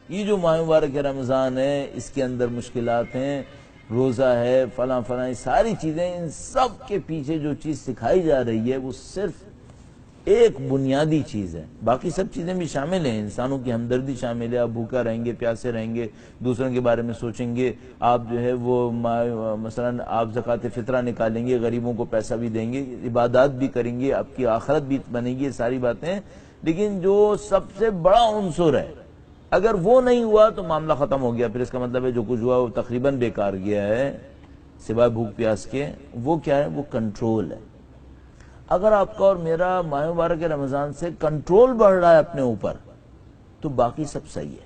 یہ جو ماہ مبارک رمضان ہے اس کے اندر مشکلات ہیں، روزہ ہے، فلاں فلاں ساری چیزیں، ان سب کے پیچھے جو چیز سکھائی جا رہی ہے وہ صرف ایک بنیادی چیز ہے۔ باقی سب چیزیں بھی شامل ہیں، انسانوں کی ہمدردی شامل ہے، آپ بھوکا رہیں گے، پیاسے رہیں گے، دوسروں کے بارے میں سوچیں گے، آپ جو ہے وہ مثلا آپ زکوٰۃ فطرہ نکالیں گے، غریبوں کو پیسہ بھی دیں گے، عبادات بھی کریں گے، آپ کی آخرت بھی بنے گی، یہ ساری باتیں۔ لیکن جو سب سے بڑا عنصر ہے، اگر وہ نہیں ہوا تو معاملہ ختم ہو گیا، پھر اس کا مطلب ہے جو کچھ ہوا وہ تقریباً بیکار گیا ہے، سوائے بھوک پیاس کے۔ وہ کیا ہے؟ وہ کنٹرول ہے۔ اگر آپ کا اور میرا ماہ مبارک رمضان سے کنٹرول بڑھ رہا ہے اپنے اوپر تو باقی سب صحیح ہے،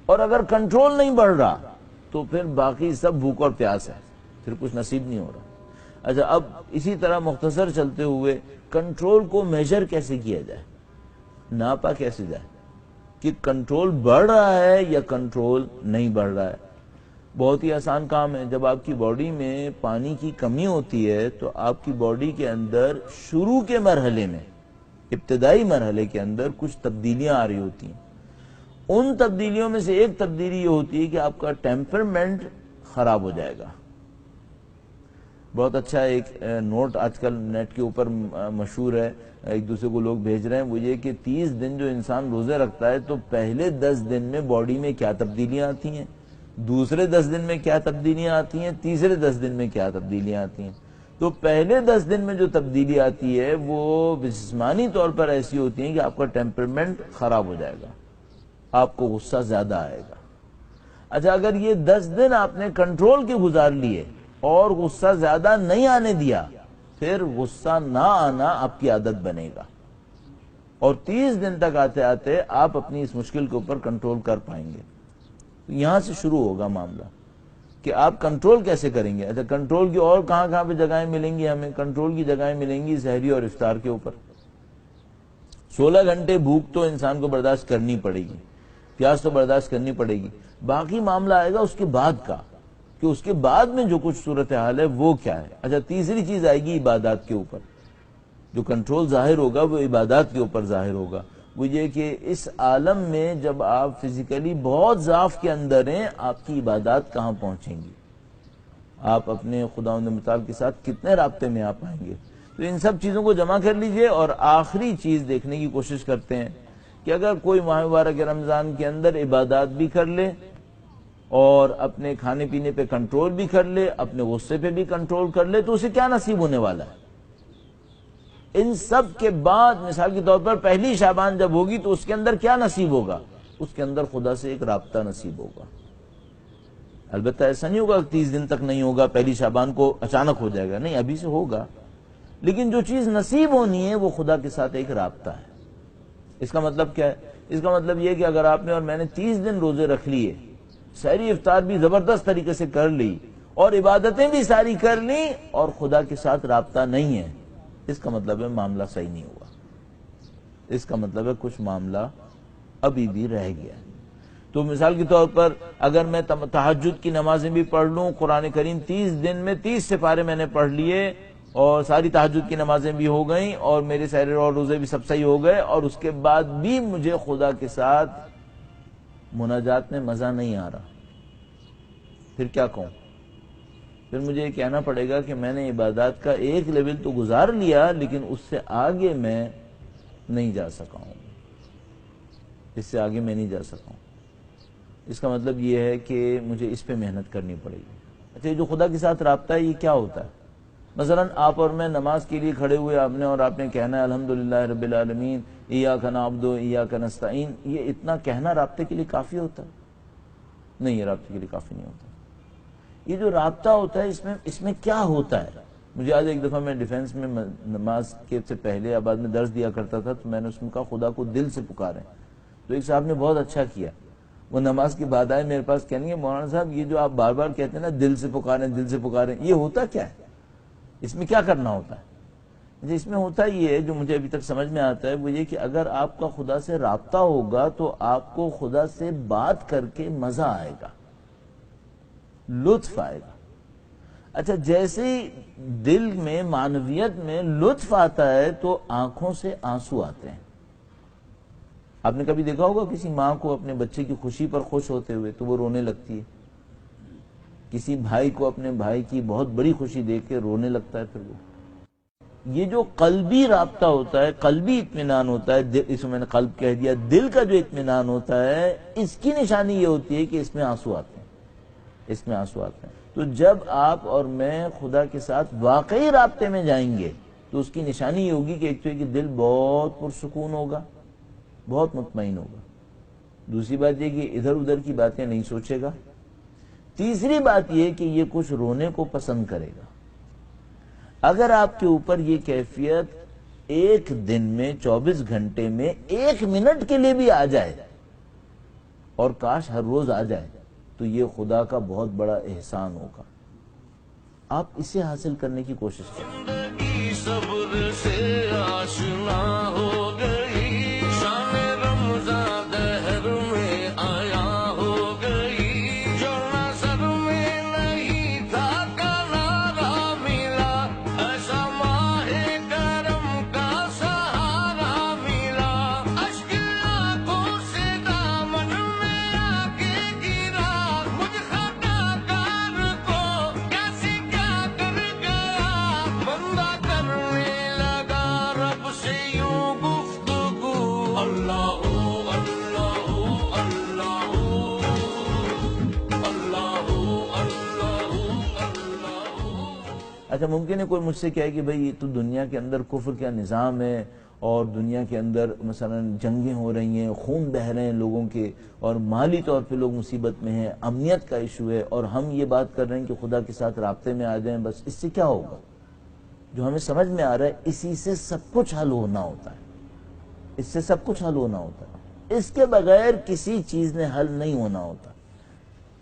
اور اگر کنٹرول نہیں بڑھ رہا تو پھر باقی سب بھوک اور پیاس ہے، پھر کچھ نصیب نہیں ہو رہا۔ اچھا، اب اسی طرح مختصر چلتے ہوئے کنٹرول کو میجر کیسے کیا جائے، ناپا کیسے جائے کہ کنٹرول بڑھ رہا ہے یا کنٹرول نہیں بڑھ رہا ہے؟ بہت ہی آسان کام ہے۔ جب آپ کی باڈی میں پانی کی کمی ہوتی ہے تو آپ کی باڈی کے اندر شروع کے مرحلے میں، ابتدائی مرحلے کے اندر کچھ تبدیلیاں آ رہی ہوتی ہیں۔ ان تبدیلیوں میں سے ایک تبدیلی یہ ہوتی ہے کہ آپ کا ٹیمپرمنٹ خراب ہو جائے گا۔ بہت اچھا ایک نوٹ آج کل نیٹ کے اوپر مشہور ہے، ایک دوسرے کو لوگ بھیج رہے ہیں، وہ یہ کہ 30 دن جو انسان روزے رکھتا ہے تو پہلے 10 دن میں باڈی میں کیا تبدیلیاں آتی ہیں، دوسرے 10 دن میں کیا تبدیلیاں آتی ہیں، تیسرے 10 دن میں کیا تبدیلیاں آتی ہیں۔ تو پہلے 10 دن میں جو تبدیلی آتی ہے وہ جسمانی طور پر ایسی ہوتی ہیں کہ آپ کا ٹیمپرمنٹ خراب ہو جائے گا، آپ کو غصہ زیادہ آئے گا۔ اچھا، اگر یہ 10 دن آپ نے کنٹرول کے گزار لیے اور غصہ زیادہ نہیں آنے دیا، پھر غصہ نہ آنا آپ کی عادت بنے گا، اور 30 دن تک آتے آتے آپ اپنی اس مشکل کے اوپر کنٹرول کر پائیں گے۔ یہاں سے شروع ہوگا معاملہ کہ آپ کنٹرول کیسے کریں گے۔ اچھا، کنٹرول کی اور کہاں کہاں پہ جگہیں ملیں گی ہمیں؟ کنٹرول کی جگہیں ملیں گی سحری اور افطار کے اوپر۔ 16 گھنٹے بھوک تو انسان کو برداشت کرنی پڑے گی، پیاس تو برداشت کرنی پڑے گی، باقی معاملہ آئے گا اس کے بعد کا، کہ اس کے بعد میں جو کچھ صورتحال ہے وہ کیا ہے۔ اچھا، تیسری چیز آئے گی عبادات کے اوپر۔ جو کنٹرول ظاہر ہوگا وہ عبادات کے اوپر ظاہر ہوگا۔ وہ یہ کہ اس عالم میں جب آپ فزیکلی بہت ضعف کے اندر ہیں، آپ کی عبادات کہاں پہنچیں گی، آپ اپنے خداوند متعال کے ساتھ کتنے رابطے میں آپ آئیں گے۔ تو ان سب چیزوں کو جمع کر لیجئے، اور آخری چیز دیکھنے کی کوشش کرتے ہیں کہ اگر کوئی ماہ مبارک رمضان کے اندر عبادات بھی کر لے اور اپنے کھانے پینے پہ کنٹرول بھی کر لے، اپنے غصے پہ بھی کنٹرول کر لے، تو اسے کیا نصیب ہونے والا ہے؟ ان سب کے بعد مثال کے طور پر پہلی شعبان جب ہوگی تو اس کے اندر کیا نصیب ہوگا؟ اس کے اندر خدا سے ایک رابطہ نصیب ہوگا۔ البتہ ایسا نہیں ہوگا کہ 30 دن تک نہیں ہوگا، پہلی شعبان کو اچانک ہو جائے گا، نہیں، ابھی سے ہوگا، لیکن جو چیز نصیب ہونی ہے وہ خدا کے ساتھ ایک رابطہ ہے۔ اس کا مطلب کیا ہے؟ اس کا مطلب یہ کہ اگر آپ نے اور میں نے 30 دن روزے رکھ لیے، سحری افطار بھی زبردست طریقے سے کر لی اور عبادتیں بھی ساری کر لی، اور خدا کے ساتھ رابطہ نہیں ہے، اس کا مطلب ہے معاملہ صحیح نہیں ہوا، اس کا مطلب ہے کچھ معاملہ ابھی بھی رہ گیا ہے۔ تو مثال کے طور پر اگر میں تہجد کی نمازیں بھی پڑھ لوں، قرآن کریم 30 دن میں 30 سپارے میں نے پڑھ لیے اور ساری تہجد کی نمازیں بھی ہو گئیں اور میرے سحری اور روزے بھی سب صحیح ہو گئے، اور اس کے بعد بھی مجھے خدا کے ساتھ مناجات میں مزہ نہیں آ رہا، پھر کیا کہوں؟ پھر مجھے یہ کہنا پڑے گا کہ میں نے عبادات کا ایک لیول تو گزار لیا، لیکن اس سے آگے میں نہیں جا سکا ہوں، اس سے آگے میں نہیں جا سکا ہوں۔ اس کا مطلب یہ ہے کہ مجھے اس پہ محنت کرنی پڑے گی۔ اچھا، یہ جو خدا کے ساتھ رابطہ ہے یہ کیا ہوتا ہے؟ مثلا آپ اور میں نماز کے لیے کھڑے ہوئے، آپ نے اور آپ نے کہنا ہے الحمدللہ رب العالمین ایاک نعبد و ایاک نستعین، یہ اتنا کہنا رابطے کے لیے کافی ہوتا ہے؟ نہیں، یہ رابطے کے لیے کافی نہیں ہوتا۔ یہ جو رابطہ ہوتا ہے اس میں کیا ہوتا ہے؟ مجھے آج ایک دفعہ میں ڈیفنس میں نماز کے سے پہلے یا بعد میں درس دیا کرتا تھا، تو میں نے اس میں کہا خدا کو دل سے پکاریں، تو ایک صاحب نے بہت اچھا کیا، وہ نماز کے بعد آئے میرے پاس، کہنے گے مولانا صاحب یہ جو آپ بار بار کہتے ہیں نا دل سے پکاریں دل سے پکاریں، یہ ہوتا کیا ہے؟ اس میں کیا کرنا ہوتا ہے؟ اس میں ہوتا یہ ہے جو مجھے ابھی تک سمجھ میں آتا ہے، وہ یہ کہ اگر آپ کا خدا سے رابطہ ہوگا تو آپ کو خدا سے بات کر کے مزہ آئے گا، لطف آئے گا۔ اچھا، جیسے ہی دل میں معنویت میں لطف آتا ہے تو آنکھوں سے آنسو آتے ہیں۔ آپ نے کبھی دیکھا ہوگا کسی ماں کو اپنے بچے کی خوشی پر خوش ہوتے ہوئے تو وہ رونے لگتی ہے، کسی بھائی کو اپنے بھائی کی بہت بڑی خوشی دیکھ کے رونے لگتا ہے پھر وہ۔ یہ جو قلبی رابطہ ہوتا ہے، قلبی اطمینان ہوتا ہے، اس میں نے قلب کہہ دیا، دل کا جو اطمینان ہوتا ہے، اس کی نشانی یہ ہوتی ہے کہ اس میں آنسو آتے ہیں، اس میں آنسو آتے ہیں۔ تو جب آپ اور میں خدا کے ساتھ واقعی رابطے میں جائیں گے تو اس کی نشانی یہ ہوگی کہ ایک تو ہے کہ دل بہت پرسکون ہوگا، بہت مطمئن ہوگا، دوسری بات یہ کہ ادھر ادھر کی باتیں نہیں سوچے گا، تیسری بات یہ کہ یہ کچھ رونے کو پسند کرے گا۔ اگر آپ کے اوپر یہ کیفیت ایک دن میں 24 گھنٹے میں 1 منٹ کے لیے بھی آ جائے، اور کاش ہر روز آ جائے، تو یہ خدا کا بہت بڑا احسان ہوگا۔ آپ اسے حاصل کرنے کی کوشش کریں۔ زندگی صبر سے آشنا ہو گئی، شان رمضان دہر میں آیا ہو گئی، جو نظر میں نہیں تھا کنارہ ملا، ایسا ماہ کرم کا سہارا ملا، اشک آنکھوں سے دامن میں آ کے گرا، مجھ خطا کار کو کیسے کیا کر گیا، بندہ کرنے لگا رب سے یوں گفتگو، اللہ اللہ اللہ اللہ اللہ اللہ۔ اچھا ممکن ہے کوئی مجھ سے کہے کہ بھئی تو دنیا کے اندر کفر کا نظام ہے، اور دنیا کے اندر مثلا جنگیں ہو رہی ہیں، خون بہہ رہے ہیں لوگوں کے، اور مالی طور پہ لوگ مصیبت میں ہیں، امنیت کا ایشو ہے، اور ہم یہ بات کر رہے ہیں کہ خدا کے ساتھ رابطے میں آ جائیں، بس اس سے کیا ہوگا؟ جو ہمیں سمجھ میں آ رہا ہے اسی سے سب کچھ حل ہونا ہوتا ہے، اس سے سب کچھ حل ہونا ہوتا ہے، اس کے بغیر کسی چیز نے حل نہیں ہونا ہوتا۔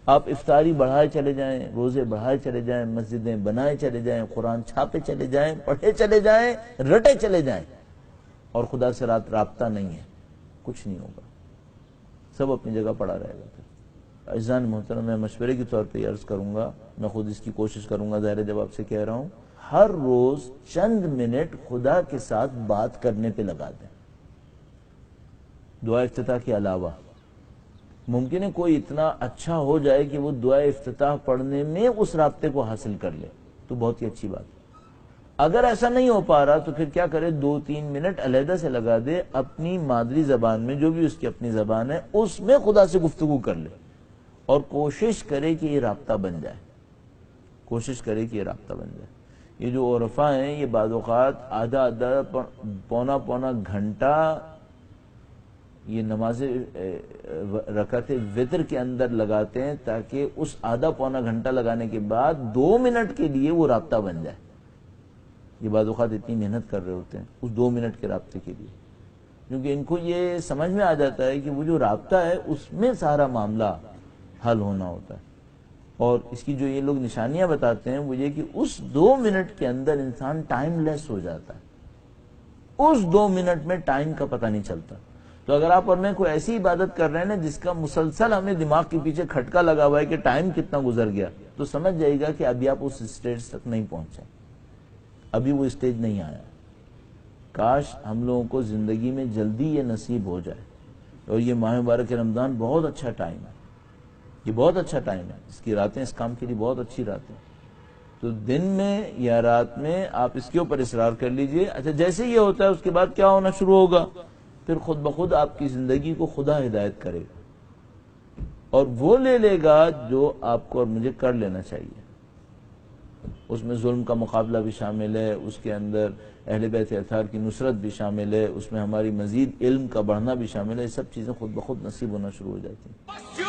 آپ افطاری بڑھائے چلے جائیں، روزے بڑھائے چلے جائیں، مسجدیں بنائے چلے جائیں، قرآن چھاپے چلے جائیں، پڑھے چلے جائیں، رٹے چلے جائیں، اور خدا سے رابطہ نہیں ہے، کچھ نہیں ہوگا، سب اپنی جگہ پڑا رہے گا۔ پھر عزیزان محترم، میں مشورے کے طور پہ یہ عرض کروں گا، میں خود اس کی کوشش کروں گا، ظاہر ہے جب آپ سے کہہ رہا ہوں، ہر روز چند منٹ خدا کے ساتھ بات کرنے پہ لگا دیں، دعا افتتاح کے علاوہ۔ ممکن ہے کوئی اتنا اچھا ہو جائے کہ وہ دعا افتتاح پڑھنے میں اس رابطے کو حاصل کر لے، تو بہت ہی اچھی بات ہے۔ اگر ایسا نہیں ہو پا رہا تو پھر کیا کرے، 2-3 منٹ علیحدہ سے لگا دے، اپنی مادری زبان میں، جو بھی اس کی اپنی زبان ہے، اس میں خدا سے گفتگو کر لے، اور کوشش کرے کہ یہ رابطہ بن جائے، کوشش کرے کہ یہ رابطہ بن جائے۔ یہ جو عرفاء ہیں، یہ بعض اوقات آدھا پونا گھنٹہ یہ نماز رکعت وتر کے اندر لگاتے ہیں، تاکہ اس آدھا پونا گھنٹہ لگانے کے بعد 2 منٹ کے لیے وہ رابطہ بن جائے۔ یہ بعض اوقات اتنی محنت کر رہے ہوتے ہیں اس 2 منٹ کے رابطے کے لیے، کیونکہ ان کو یہ سمجھ میں آ جاتا ہے کہ وہ جو رابطہ ہے اس میں سارا معاملہ حل ہونا ہوتا ہے۔ اور اس کی جو یہ لوگ نشانیاں بتاتے ہیں وہ یہ کہ اس 2 منٹ کے اندر انسان ٹائم لیس ہو جاتا ہے، اس 2 منٹ میں ٹائم کا پتہ نہیں چلتا۔ تو اگر آپ اور میں کوئی ایسی عبادت کر رہے ہیں نا جس کا مسلسل ہمیں دماغ کے پیچھے کھٹکا لگا ہوا ہے کہ ٹائم کتنا گزر گیا، تو سمجھ جائے گا کہ ابھی آپ اس اسٹیج تک نہیں پہنچے، ابھی وہ اسٹیج نہیں آیا۔ کاش ہم لوگوں کو زندگی میں جلدی یہ نصیب ہو جائے۔ اور یہ ماہ مبارک رمضان بہت اچھا ٹائم ہے، یہ بہت اچھا ٹائم ہے، اس کی راتیں اس کام کے لیے بہت اچھی راتیں، تو دن میں یا رات میں آپ اس کے اوپر اصرار کر لیجئے۔ اچھا جیسے یہ ہوتا ہے اس کے بعد کیا ہونا شروع ہوگا، پھر خود بخود آپ کی زندگی کو خدا ہدایت کرے گا، اور وہ لے لے گا جو آپ کو اور مجھے کر لینا چاہیے۔ اس میں ظلم کا مقابلہ بھی شامل ہے، اس کے اندر اہل بیت اطہار کی نصرت بھی شامل ہے، اس میں ہماری مزید علم کا بڑھنا بھی شامل ہے، یہ سب چیزیں خود بخود نصیب ہونا شروع ہو جاتی ہیں۔